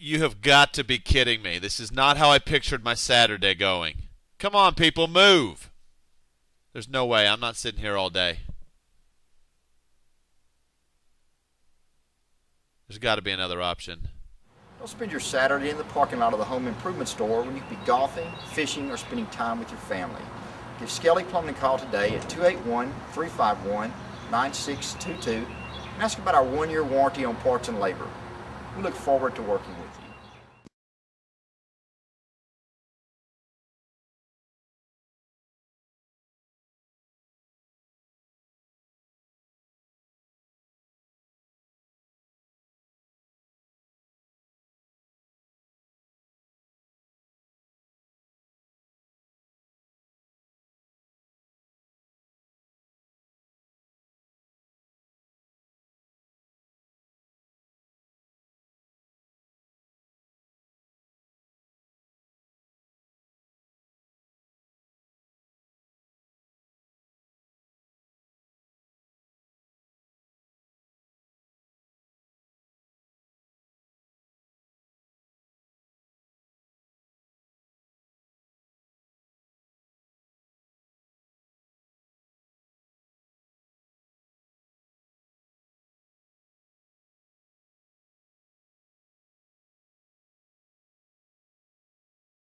You have got to be kidding me. This is not how I pictured my Saturday going. Come on, people, move. There's no way. I'm not sitting here all day. There's got to be another option. Don't spend your Saturday in the parking lot of the home improvement store when you could be golfing, fishing, or spending time with your family. Give Skelly Plumbing a call today at 281-351-9622 and ask about our 1-year warranty on parts and labor. We look forward to working with you.